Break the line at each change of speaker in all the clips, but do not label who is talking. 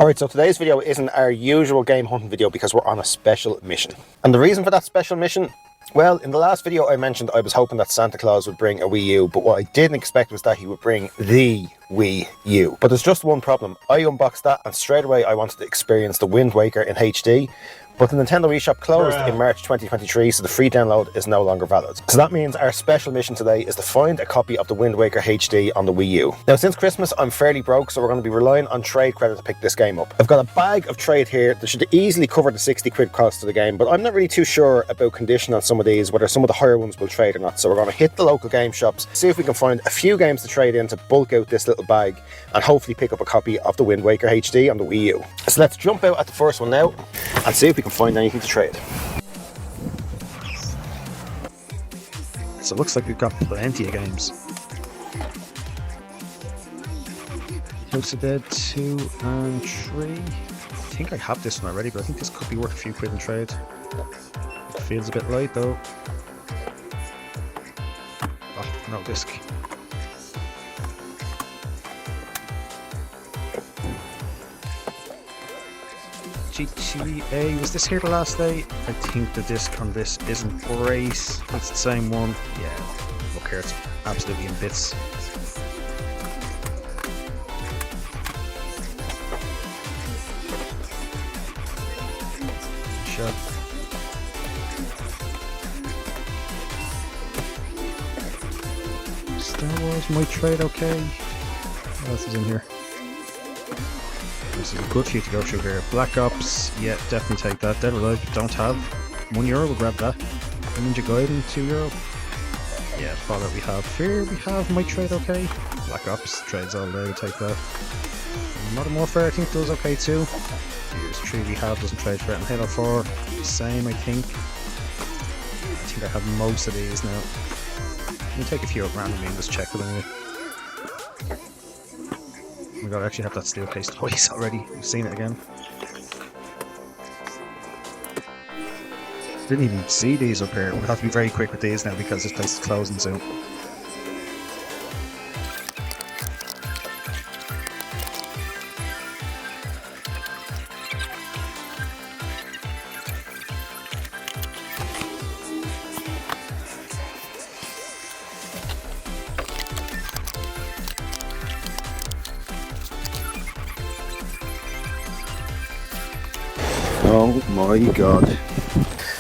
Alright, so today's video isn't our usual game hunting video because we're on a special mission. And the reason for that special mission? Well, in the last video I mentioned I was hoping that Santa Claus would bring a Wii U, but what I didn't expect was that he would bring the Wii U. But there's just one problem. I unboxed that and straight away I wanted to experience the Wind Waker in HD. But the Nintendo eShop closed in March 2023, so the free download is no longer valid. So that means our special mission today is to find a copy of the Wind Waker HD on the Wii U. Now, since Christmas, I'm fairly broke, so we're going to be relying on trade credit to pick this game up. I've got a bag of trade here that should easily cover the 60 quid cost of the game, but I'm not really too sure about condition on some of these, whether some of the higher ones will trade or not. So we're going to hit the local game shops, see if we can find a few games to trade in to bulk out this little bag, and hopefully pick up a copy of the Wind Waker HD on the Wii U. So let's jump out at the first one now, and see if we can find anything to trade.
So it looks like we've got plenty of games. House of Dead 2 and 3. I think I have this one already, but I think this could be worth a few quid in trade. It feels a bit light though. Oh, no disc. GTA, was this here the last day? I think the disc on this isn't great. It's the same one. Yeah, look here, it's absolutely in bits. Shot. Star Wars might trade okay. What else is in here? This is a good few to go through here. Black Ops, yeah, definitely take that. Dead or Alive, don't have. €1, we'll grab that. Ninja Gaiden, €2. Yeah, Fallout we have. Fear we have, might trade okay. Black Ops, trades all day, we'll take that. Modern Warfare I think does okay too. Here's 3 we have, doesn't trade for it. And Halo 4, same I think. I think I have most of these now. We'll take a few up randomly and just check them anyway. Oh my god, I actually have that steel case twice already. We've seen it again. Didn't even see these up here. We'll have to be very quick with these now because this place is closing soon.
Oh my god.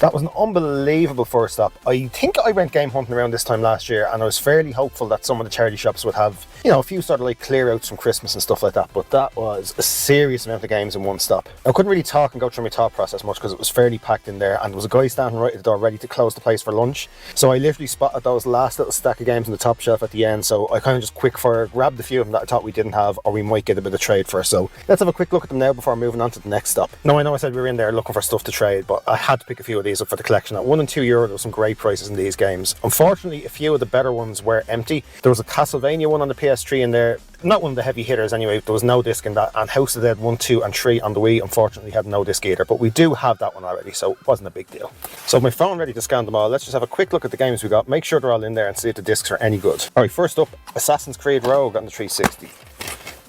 That was an unbelievable first stop. I think I went game hunting around this time last year and I was fairly hopeful that some of the charity shops would have, you know, a few sort of like clear outs from Christmas and stuff like that, but that was a serious amount of games in one stop. I couldn't really talk and go through my thought process much because it was fairly packed in there and there was a guy standing right at the door ready to close the place for lunch. So I literally spotted those last little stack of games on the top shelf at the end, so I kind of just quick fire grabbed a few of them that I thought we didn't have or we might get a bit of trade for. So let's have a quick look at them now before moving on to the next stop. Now I know I said we were in there looking for stuff to trade, but I had to pick a few of these up for the collection. At €1 and €2 there were some great prices in these games. Unfortunately a few of the better ones were empty. There was a Castlevania one on the PS3 in there, not one of the heavy hitters anyway. There was no disc in that, and House of Dead 1, 2 and 3 on the Wii unfortunately had no disc either, but we do have that one already, so it wasn't a big deal. So with my phone ready to scan them all, let's just have a quick look at the games we got, make sure they're all in there and see if the discs are any good. Alright, first up, Assassin's Creed Rogue on the 360.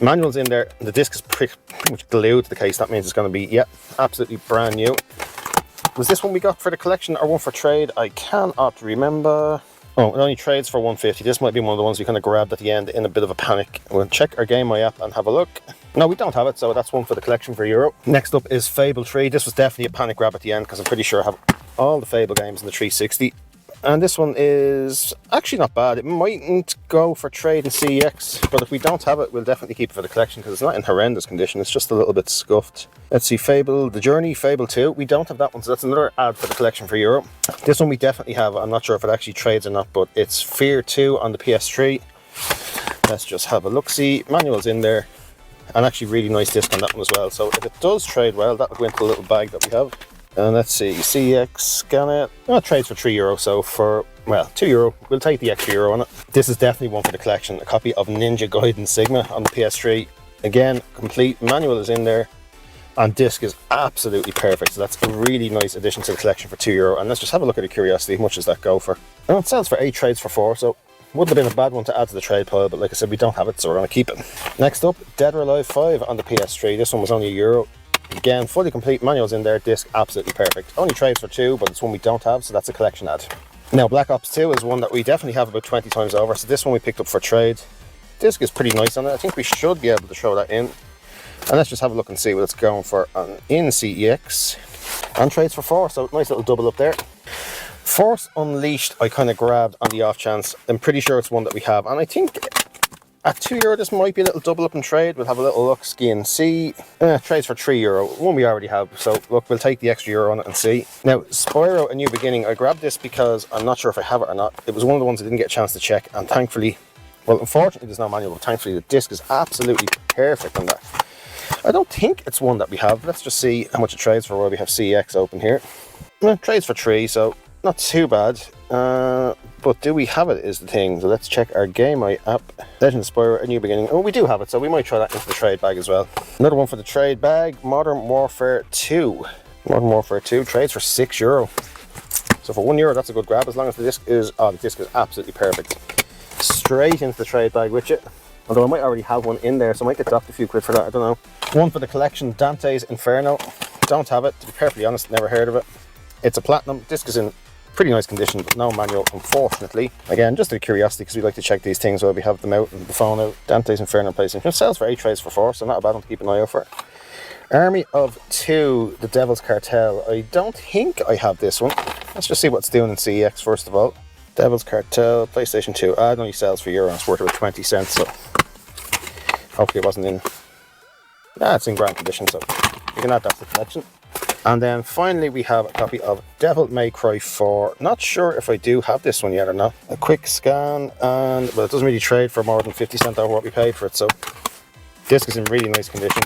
Manual's in there, and the disc is pretty much glued to the case. That means it's going to be, yeah, absolutely brand new. Was this one we got for the collection or one for trade? I cannot remember. Oh, it only trades for 150. This might be one of the ones we kind of grabbed at the end in a bit of a panic. We'll check our Game My app and have a look. No, we don't have it, so that's one for the collection for €1. Next up is Fable 3. This was definitely a panic grab at the end because I'm pretty sure I have all the Fable games in the 360. And this one is actually not bad. It mightn't go for trade in CEX, but if we don't have it, we'll definitely keep it for the collection because it's not in horrendous condition. It's just a little bit scuffed. Let's see, Fable, The Journey, Fable 2. We don't have that one, so that's another ad for the collection for €1. This one we definitely have. I'm not sure if it actually trades or not, but it's Fear 2 on the PS3. Let's just have a look-see. Manual's in there, and actually really nice disc on that one as well. So if it does trade well, that'll go into the little bag that we have. And let's see, CX, scan it. Oh, it trades for €3, so for, well, €2. We'll take the extra euro on it. This is definitely one for the collection. A copy of Ninja Gaiden Sigma on the PS3. Again, complete. Manual is in there. And disc is absolutely perfect. So that's a really nice addition to the collection for €2. And let's just have a look at a curiosity. How much does that go for? And it sells for 8 trades for 4, so Wouldn't have been a bad one to add to the trade pile, but like I said, we don't have it, so we're going to keep it. Next up, Dead or Alive 5 on the PS3. This one was only €1. Again, fully complete, manuals in there, disc absolutely perfect. Only trades for 2, but it's one we don't have, so that's a collection ad. Now, Black Ops 2 is one that we definitely have about 20 times over, so this one we picked up for trade. Disc is pretty nice on it. I think we should be able to throw that in. And let's just have a look and see what it's going for in CEX. And trades for 4, so nice little double up there. Force Unleashed I kind of grabbed on the off chance. I'm pretty sure it's one that we have, and I think at €2 this might be a little double up in trade. We'll have a little look, ski and see. Trades for €3, one we already have, so look, we'll take the extra euro on it and see. Now, Spyro A New Beginning, I grabbed this because I'm not sure if I have it or not. It was one of the ones I didn't get a chance to check, and thankfully, well, unfortunately there's no manual, but thankfully the disc is absolutely perfect on that. I don't think it's one that we have. Let's just see how much it trades for while we have CEX open here. Trades for 3, so not too bad. But do we have it is the thing. So let's check our Game Eye app. Legend of Spyro A New Beginning. Oh, we do have it, so we might try that into the trade bag as well. Another one for the trade bag, Modern Warfare 2. Modern Warfare 2 trades for €6. So for €1, that's a good grab, as long as the disc is, oh, the disc is absolutely perfect. Straight into the trade bag with it. Although I might already have one in there, so I might get dropped a few quid for that, I don't know. One for the collection, Dante's Inferno. Don't have it, to be perfectly honest, never heard of it. It's a platinum, disc is in pretty nice condition, but no manual, unfortunately. Again, just out of curiosity, because we like to check these things while we have them out and the phone out. Dante's Inferno PlayStation. It sells for 8 trades for 4, so not a bad one to keep an eye out for. Army of 2, The Devil's Cartel. I don't think I have this one. Let's just see what it's doing in CEX first of all. Devil's Cartel, PlayStation 2. It only sells for €1. It's worth about 20 cents, so hopefully it wasn't in. It's in grand condition, so you can add that to the collection. And then finally we have a copy of Devil May Cry 4. Not sure if I do have this one yet or not. A quick scan, and well, it doesn't really trade for more than 50 cents over what we paid for it, so disc is in really nice condition.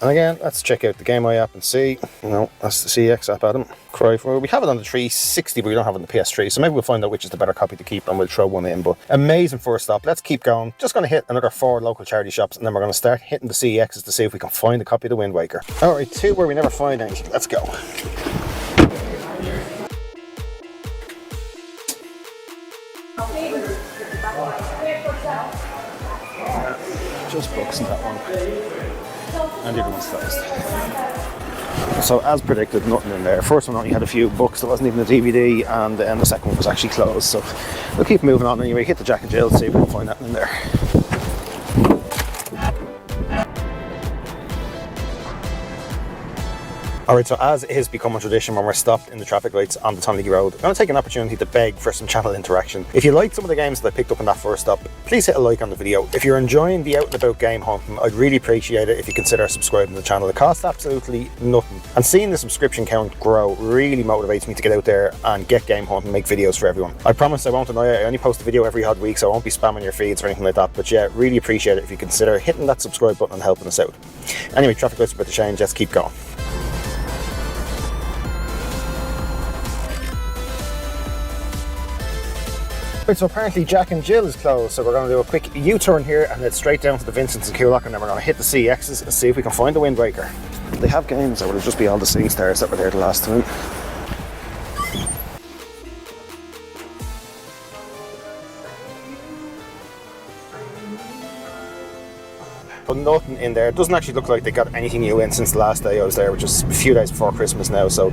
And again, let's check out the Game Eye app and see. No, that's the CEX app, Adam. Cry 4. We have it on the 360, but we don't have it on the PS3, so maybe we'll find out which is the better copy to keep and we'll throw one in. But amazing first stop. Let's keep going. Just going to hit another 4 local charity shops, and then we're going to start hitting the CEXs to see if we can find a copy of the Wind Waker. Alright, 2 where we never find anything. Let's go. Just books in that one. And the other one's closed. So as predicted, nothing in there. First one only had a few books, there wasn't even a DVD, and then the second one was actually closed. So we'll keep moving on anyway, hit the Jack and Jill, see if we can find that in there. Alright, so as is become a tradition when we're stopped in the traffic lights on the Tonleague Road, I'm going to take an opportunity to beg for some channel interaction. If you liked some of the games that I picked up in that first stop, please hit a like on the video. If you're enjoying the out and about game hunting, I'd really appreciate it if you consider subscribing to the channel. It costs absolutely nothing. And seeing the subscription count grow really motivates me to get out there and get game hunting and make videos for everyone. I promise I won't deny it, I only post a video every odd week, so I won't be spamming your feeds or anything like that. But yeah, really appreciate it if you consider hitting that subscribe button and helping us out. Anyway, traffic lights are about to change, let's keep going. Right, so apparently Jack and Jill is closed, so we're going to do a quick U-turn here and head straight down to the Vincent's and Coolock, and then we're going to hit the CEXs and see if we can find the Wind Waker. They have games, or will it just be all the SingStars that were there the last time? But nothing in there. It doesn't actually look like they got anything new in since the last day I was there, which is a few days before Christmas now. So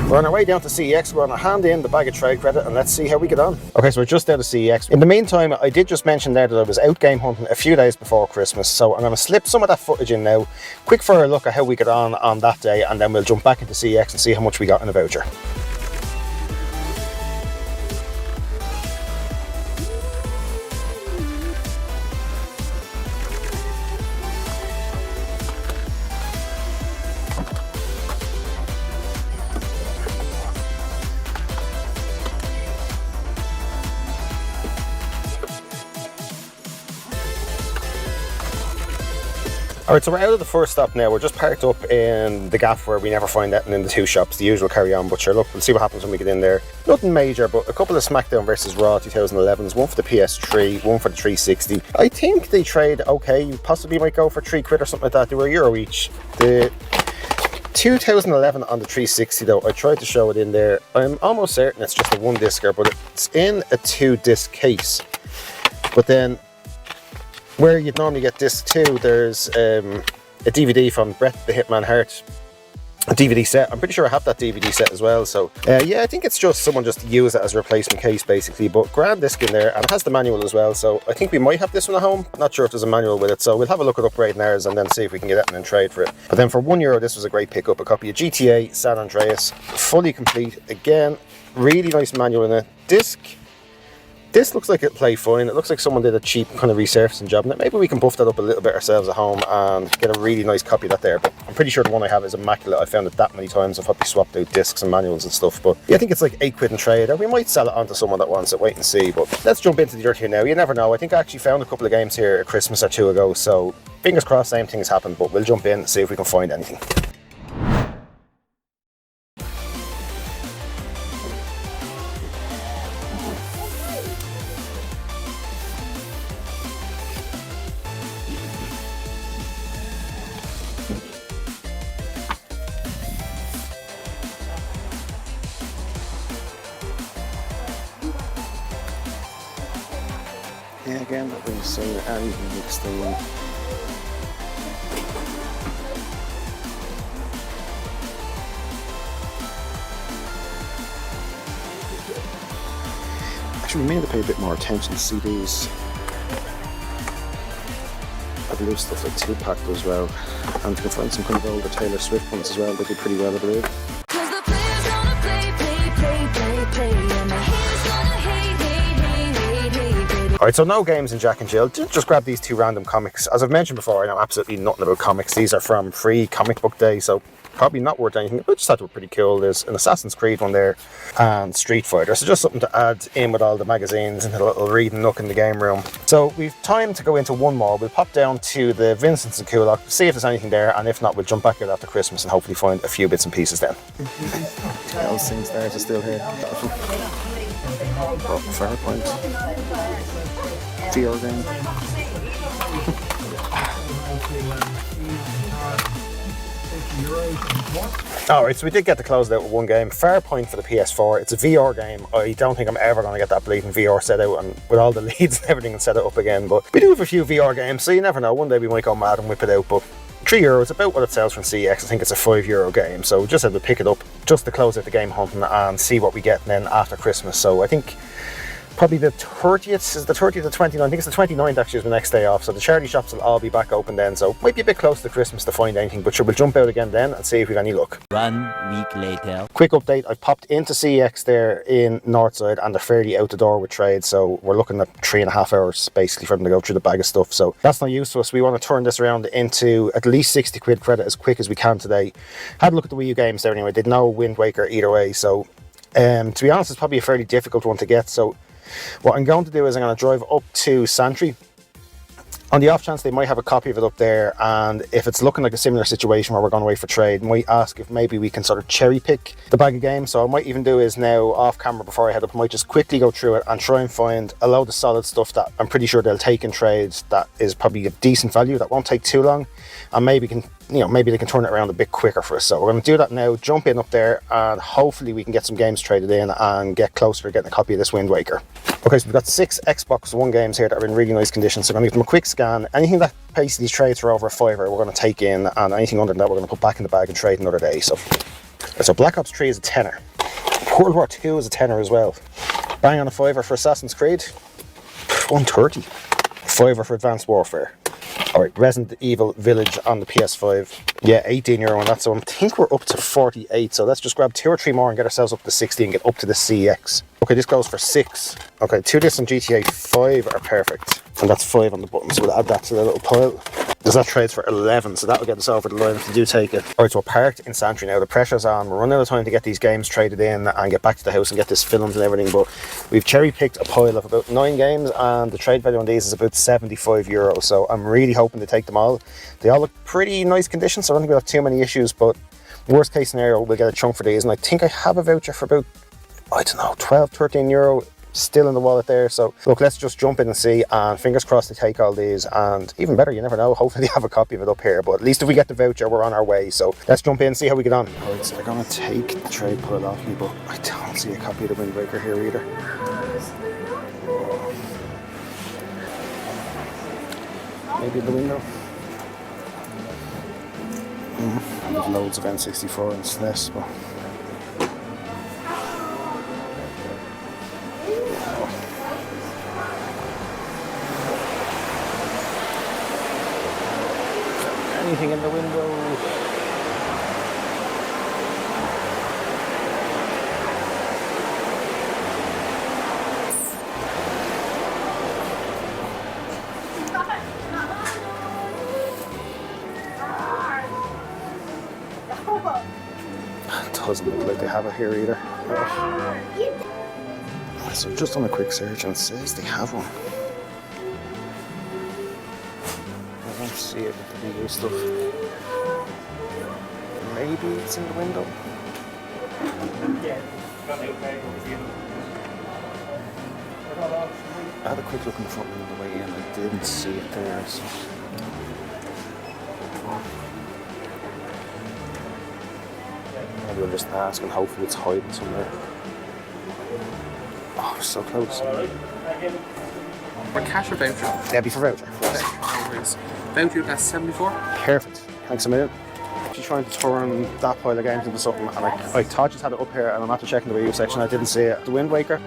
we're on our way down to CEX. We're going to hand in the bag of trade credit and let's see how we get on. Okay, so we're just out of CEX. In the meantime, I did just mention there that I was out game hunting a few days before Christmas, so I'm going to slip some of that footage in now. Quick for a look at how we get on that day, and then we'll jump back into CEX and see how much we got in a voucher. Alright, so we're out of the first stop now. We're just parked up in the gaff where we never find anything in the 2 shops, the usual carry on, but sure, look, we'll see what happens when we get in there. Nothing major, but a couple of SmackDown vs Raw 2011s, one for the PS3, one for the 360. I think they trade okay, you possibly might go for £3 or something like that. They were €1 each. The 2011 on the 360 though. I tried to show it in there. I'm almost certain it's just a one discer, but it's in a 2-disc case. But then where you'd normally get disc 2, there's a DVD from Bret the Hitman Hart, a DVD set. I'm pretty sure I have that DVD set as well. So yeah, I think it's just someone just used it as a replacement case basically, but grand disc in there, and it has the manual as well. So I think we might have this one at home. Not sure if there's a manual with it, so we'll have a look at upgrading ours and then see if we can get it and then trade for it. But then for €1, this was a great pickup. A copy of GTA San Andreas, fully complete. Again, really nice manual in it. This looks like it'll play fine. It looks like someone did a cheap kind of resurfacing job. Now maybe we can buff that up a little bit ourselves at home and get a really nice copy of that there. But I'm pretty sure the one I have is immaculate. I found it that many times. I've probably swapped out discs and manuals and stuff. But yeah, I think it's like £8 in trade. Or we might sell it on to someone that wants it. Wait and see. But let's jump into the dirt here now. You never know. I think I actually found a couple of games here at Christmas or 2 ago. So fingers crossed same thing has happened. But we'll jump in and see if we can find anything. Yeah, again, not really seeing anything mixed in. Actually, we may have to pay a bit more attention to CDs. I believe stuff like Tupac as well. And you can find some kind of older Taylor Swift ones as well. They do pretty well, I believe. Alright, so no games in Jack and Jill. Just grab these 2 random comics. As I've mentioned before, I know absolutely nothing about comics. These are from Free Comic Book Day, so probably not worth anything, but just thought they were pretty cool. There's an Assassin's Creed one there and Street Fighter, so just something to add in with all the magazines and a little reading nook in the game room. So we've time to go into one more. We'll pop down to the Vincent's and Kulak, see if there's anything there, and if not, we'll jump back out after Christmas and hopefully find a few bits and pieces then. Those things there are still here. Oh, Farpoint. VR game. Alright, so we did get to close it out with one game. Farpoint for the PS4. It's a VR game. I don't think I'm ever going to get that bleeding VR set out and with all the leads and everything and set it up again. But we do have a few VR games, so you never know. One day we might go mad and whip it out. But €3, about what it sells from CX. I think it's a €5 game. So we just had to pick it up just to close out the game hunting and see what we get then after Christmas. So I think probably the 30th is the 30th to 29th. I think it's the 29th actually is the next day off. So the charity shops will all be back open then. So might be a bit close to Christmas to find anything, but sure, we'll jump out again then and see if we've any luck.
1 week later.
Quick update, I've popped into CEX there in Northside and they're fairly out the door with trade. So we're looking at 3.5 hours basically for them to go through the bag of stuff. So that's no use to us. We want to turn this around into at least 60 quid credit as quick as we can today. Had a look at the Wii U games there anyway. Did no Wind Waker either way. So to be honest, it's probably a fairly difficult one to get. So what I'm going to do is I'm going to drive up to Santry. On the off chance they might have a copy of it up there, and if it's looking like a similar situation where we're going away for trade, might ask if maybe we can sort of cherry pick the bag of games. So I might even do is now off camera before I head up, I might just quickly go through it and try and find a load of solid stuff that I'm pretty sure they'll take in trades that is probably of decent value, that won't take too long, and maybe can, you know, maybe they can turn it around a bit quicker for us. So we're going to do that now, jump in up there, and hopefully we can get some games traded in and get closer to getting a copy of this Wind Waker. Okay, so we've got 6 Xbox One games here that are in really nice condition, so I'm going to give them a quick scan. Anything that basically trades for over a £5 we're going to take in, and anything under that we're going to put back in the bag and trade another day. So Black Ops 3 is a tenner. World War 2 is a tenner as well. Bang on a £5 for Assassin's Creed. 130. £5 for Advanced Warfare. Alright, Resident Evil Village on the PS5. Yeah, €18 on that, so I think we're up to 48. So let's just grab 2 or 3 more and get ourselves up to 60 and get up to the CX. Okay, this goes for 6. Okay, 2 discs on GTA 5 are perfect. And that's 5 on the button, so we'll add that to the little pile. Does that trades for 11, so that'll get us over the line if they do take it. Alright, so we're parked in Santry now. The pressure's on. We're running out of time to get these games traded in and get back to the house and get this filmed and everything, but we've cherry picked a pile of about 9 games and the trade value on these is about €75, so I'm really hoping to take them all. They all look pretty nice condition, so I don't think we'll have too many issues, but worst case scenario, we'll get a chunk for these, and I think I have a voucher for about, I don't know, €12, €13 still in the wallet there. So look, let's just jump in and see, and fingers crossed they take all these, and even better, you never know, hopefully they have a copy of it up here, but at least if we get the voucher, we're on our way. So let's jump in and see how we get on. Alright, so they're gonna take the trade pile off me, but I don't see a copy of the Wind Waker here either. Maybe in the window. There's loads of N64 and SNES, but anything in the window? Doesn't look like they have it here either. So I've just done a quick search and it says they have one. I don't see it with the Wii U stuff. Maybe it's in the window. I had a quick look in the front on the way in. I didn't see it there. So. Maybe we'll just ask and hopefully it's hiding somewhere. Oh, we're so close.
For cash or voucher?
Yeah, be for voucher.
Voucher costs 74.
Perfect. Thanks a million. Actually trying to turn that pile of games into something, and I thought I just had it up here, and I'm after checking the Wii U section. I didn't see it. The Wind Waker.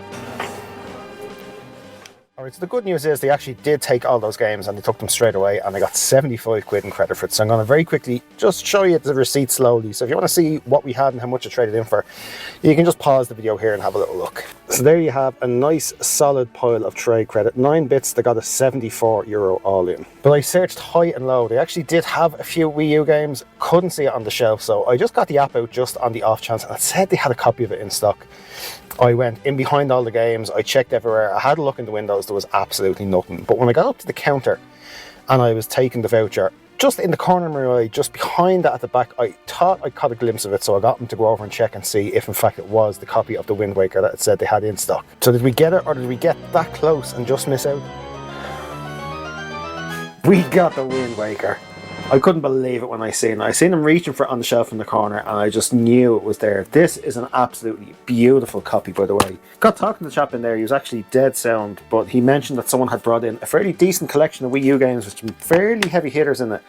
Alright, so the good news is they actually did take all those games and they took them straight away, and I got 75 quid in credit for it. So I'm going to very quickly just show you the receipt slowly. So if you want to see what we had and how much I traded in for, you can just pause the video here and have a little look. So there you have a nice solid pile of trade credit. 9 bits, they got a €74 all in. But I searched high and low. They actually did have a few Wii U games, couldn't see it on the shelf. So I just got the app out just on the off chance, and it said they had a copy of it in stock. I went in behind all the games, I checked everywhere, I had a look in the windows, there was absolutely nothing. But when I got up to the counter and I was taking the voucher, just in the corner of my eye, just behind that at the back, I thought I caught a glimpse of it, so I got them to go over and check and see if in fact it was the copy of the Wind Waker that it said they had in stock. So did we get it, or did we get that close and just miss out? We got the Wind Waker. I couldn't believe it when I seen it. I seen him reaching for it on the shelf in the corner, and I just knew it was there. This is an absolutely beautiful copy, by the way. Got talking to the chap in there, he was actually dead sound, but he mentioned that someone had brought in a fairly decent collection of Wii U games with some fairly heavy hitters in it.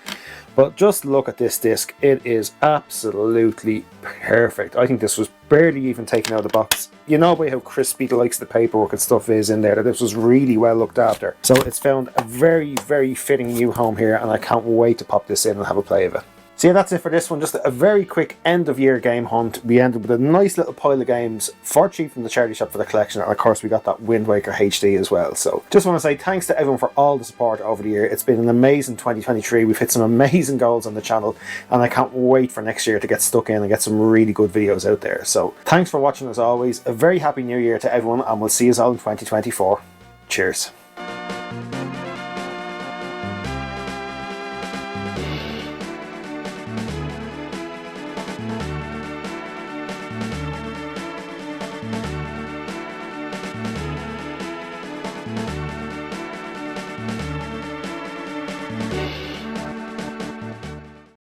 But just look at this disc, it is absolutely perfect. I think this was barely even taken out of the box. You know by how crispy the likes of the paperwork and stuff is in there, that this was really well looked after. So it's found a very, very fitting new home here, and I can't wait to pop this in and have a play of it. So yeah, that's it for this one. Just a very quick end of year game hunt. We ended with a nice little pile of games for cheap from the charity shop for the collection, and of course we got that Wind Waker HD as well. So just want to say thanks to everyone for all the support over the year. It's been an amazing 2023. We've hit some amazing goals on the channel, and I can't wait for next year to get stuck in and get some really good videos out there. So thanks for watching as always. A very happy new year to everyone, and we'll see you all in 2024. Cheers.